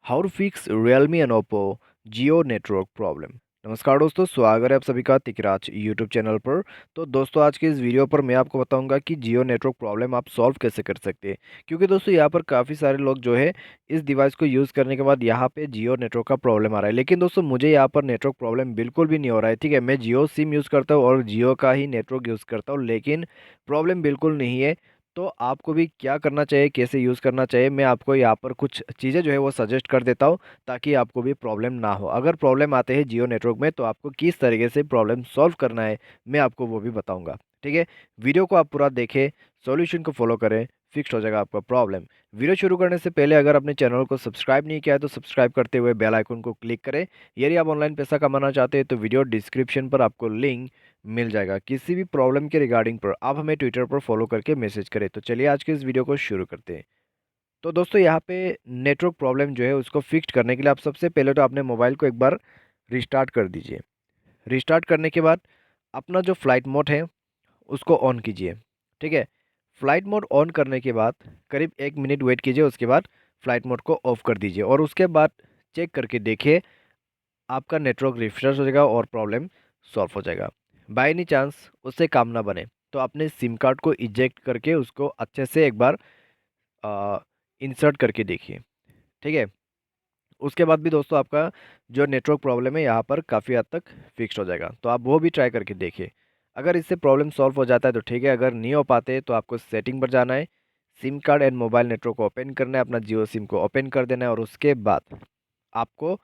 How to fix Realme and Oppo Jio network problem. नमस्कार दोस्तों, स्वागत है आप सभी का तिकराज यूट्यूब चैनल पर। तो दोस्तों, आज के इस वीडियो पर मैं आपको बताऊंगा कि जियो नेटवर्क प्रॉब्लम आप सॉल्व कैसे कर सकते हैं। क्योंकि दोस्तों, यहाँ पर काफ़ी सारे लोग जो है इस डिवाइस को यूज़ करने के बाद यहाँ पे जियो नेटवर्क का प्रॉब्लम आ रहा है। लेकिन दोस्तों, मुझे यहाँ पर नेटवर्क प्रॉब्लम बिल्कुल भी नहीं हो रहा है। ठीक है, मैं जियो सिम यूज़ करता हूँ और जियो का ही नेटवर्क यूज़ करता हूँ, लेकिन प्रॉब्लम बिल्कुल नहीं है। तो आपको भी क्या करना चाहिए, कैसे यूज़ करना चाहिए, मैं आपको यहाँ पर कुछ चीज़ें जो है वो सजेस्ट कर देता हूँ, ताकि आपको भी प्रॉब्लम ना हो। अगर प्रॉब्लम आते हैं जियो नेटवर्क में, तो आपको किस तरीके से प्रॉब्लम सॉल्व करना है, मैं आपको वो भी बताऊंगा। ठीक है, वीडियो को आप पूरा देखें, सॉल्यूशन को फॉलो करें, फिक्स हो जाएगा आपका प्रॉब्लम। वीडियो शुरू करने से पहले अगर अपने चैनल को सब्सक्राइब नहीं किया है तो सब्सक्राइब करते हुए बेल आइकन को क्लिक करें। यदि आप ऑनलाइन पैसा कमाना चाहते हैं तो वीडियो डिस्क्रिप्शन पर आपको लिंक मिल जाएगा। किसी भी प्रॉब्लम के रिगार्डिंग पर आप हमें ट्विटर पर फॉलो करके मैसेज करें। तो चलिए आज के इस वीडियो को शुरू करते हैं। तो दोस्तों, यहाँ पे नेटवर्क प्रॉब्लम जो है उसको फिक्स करने के लिए आप सबसे पहले तो अपने मोबाइल को एक बार रिस्टार्ट कर दीजिए। रिस्टार्ट करने के बाद अपना जो फ्लाइट मोड है उसको ऑन कीजिए। ठीक है, फ्लाइट मोड ऑन करने के बाद करीब 1 मिनट वेट कीजिए। उसके बाद फ्लाइट मोड को ऑफ कर दीजिए और उसके बाद चेक करके देखिए आपका नेटवर्क रिफ्रेश हो जाएगा और प्रॉब्लम सॉल्व हो जाएगा। बाय एनी चांस उससे काम ना बने तो अपने सिम कार्ड को इजेक्ट करके उसको अच्छे से एक बार इंसर्ट करके देखिए। ठीक है, उसके बाद भी दोस्तों आपका जो नेटवर्क प्रॉब्लम है यहाँ पर काफ़ी हद तक फिक्स हो जाएगा। तो आप वो भी ट्राई करके देखिए। अगर इससे प्रॉब्लम सॉल्व हो जाता है तो ठीक है, अगर नहीं हो पाते तो आपको सेटिंग पर जाना है, SIM card and mobile network को ओपन करना है, अपना जियो सिम को ओपन कर देना है और उसके बाद आपको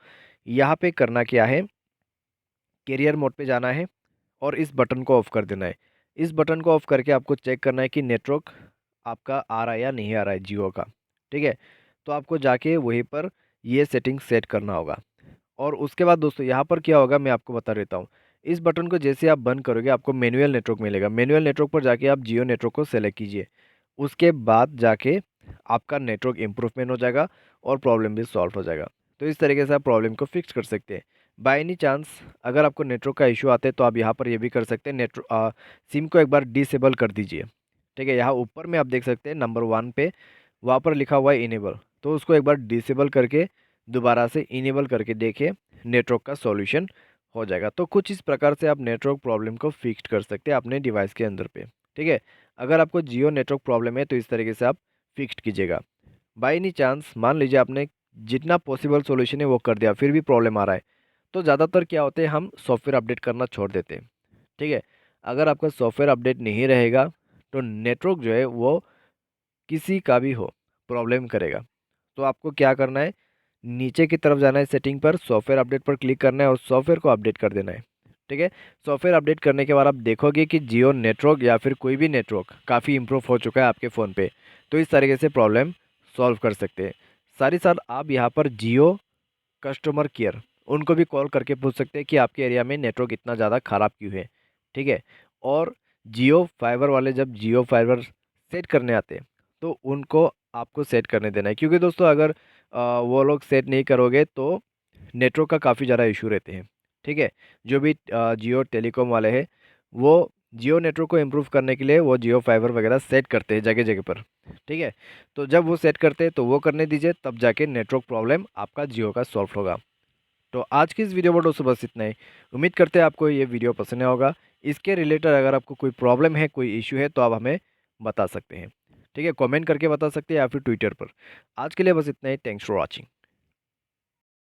यहाँ पे करना क्या है, कैरियर मोड पे जाना है और इस बटन को ऑफ कर देना है। इस बटन को ऑफ करके आपको चेक करना है कि नेटवर्क आपका आ रहा है या नहीं आ रहा है जियो का। ठीक है, तो आपको जाके वहीं पर ये सेटिंग सेट करना होगा। और उसके बाद दोस्तों यहाँ पर क्या होगा मैं आपको बता देता हूँ। इस बटन को जैसे आप बंद करोगे आपको मैनुअल नेटवर्क मिलेगा। मैनुअल नेटवर्क पर जाके आप जियो नेटवर्क को सेलेक्ट कीजिए। उसके बाद जाके आपका नेटवर्क इम्प्रूवमेंट हो जाएगा और प्रॉब्लम भी सॉल्व हो जाएगा। तो इस तरीके से आप प्रॉब्लम को फिक्स कर सकते हैं। बाय एनी चांस अगर आपको नेटवर्क का इशू आते हैं तो आप यहाँ पर ये भी कर सकते हैं, नेटवर्क सिम को एक बार डिसेबल कर दीजिए। ठीक है, यहाँ ऊपर में आप देख सकते हैं नंबर 1 पे वहाँ पर लिखा हुआ है इनेबल, तो उसको एक बार डिसेबल करके दोबारा से इनेबल करके देखिए, नेटवर्क का सॉल्यूशन हो जाएगा। तो कुछ इस प्रकार से आप नेटवर्क प्रॉब्लम को फिक्स कर सकते हैं अपने डिवाइस के अंदर पे। ठीक है, अगर आपको जियो नेटवर्क प्रॉब्लम है तो इस तरीके से आप फिक्स कीजिएगा। बाई एनी चांस मान लीजिए आपने जितना पॉसिबल सॉल्यूशन है वो कर दिया, फिर भी प्रॉब्लम आ रहा है, तो ज़्यादातर क्या होते हैं हम सॉफ्टवेयर अपडेट करना छोड़ देते हैं। ठीक है, अगर आपका सॉफ्टवेयर अपडेट नहीं रहेगा तो नेटवर्क जो है वो किसी का भी हो प्रॉब्लम करेगा। तो आपको क्या करना है, नीचे की तरफ जाना है, सेटिंग पर सॉफ्टवेयर अपडेट पर क्लिक करना है और सॉफ्टवेयर को अपडेट कर देना है। ठीक है, सॉफ्टवेयर अपडेट करने के बाद आप देखोगे कि जियो नेटवर्क या फिर कोई भी नेटवर्क काफ़ी इंप्रूव हो चुका है आपके फ़ोन पे। तो इस तरीके से प्रॉब्लम सॉल्व कर सकते हैं। साथ ही साथ आप यहाँ पर जियो कस्टमर केयर उनको भी कॉल करके पूछ सकते हैं कि आपके एरिया में नेटवर्क इतना ज़्यादा ख़राब क्यों है। ठीक है, और जियो फाइबर वाले जब जियो फाइबर सेट करने आते हैं तो उनको आपको सेट करने देना है। क्योंकि दोस्तों अगर वो लोग सेट नहीं करोगे तो नेटवर्क का काफ़ी ज़्यादा इशू रहते हैं। ठीक है, जो भी जियो टेलीकॉम वाले हैं वो जियो नेटवर्क को इम्प्रूव करने के लिए वो जियो फाइबर वगैरह सेट करते हैं जगह जगह पर। ठीक है, तो जब वो सेट करते हैं तो वो करने दीजिए, तब जाके नेटवर्क प्रॉब्लम आपका जियो का सॉल्व होगा। तो आज की इस वीडियो पर दोस्तों बस इतना ही। उम्मीद करते हैं आपको ये वीडियो पसंद आया होगा। इसके रिलेटेड अगर आपको कोई प्रॉब्लम है, कोई इशू है, तो आप हमें बता सकते हैं। ठीक है, कमेंट करके बता सकते हैं या फिर ट्विटर पर। आज के लिए बस इतना ही। Thanks for watching.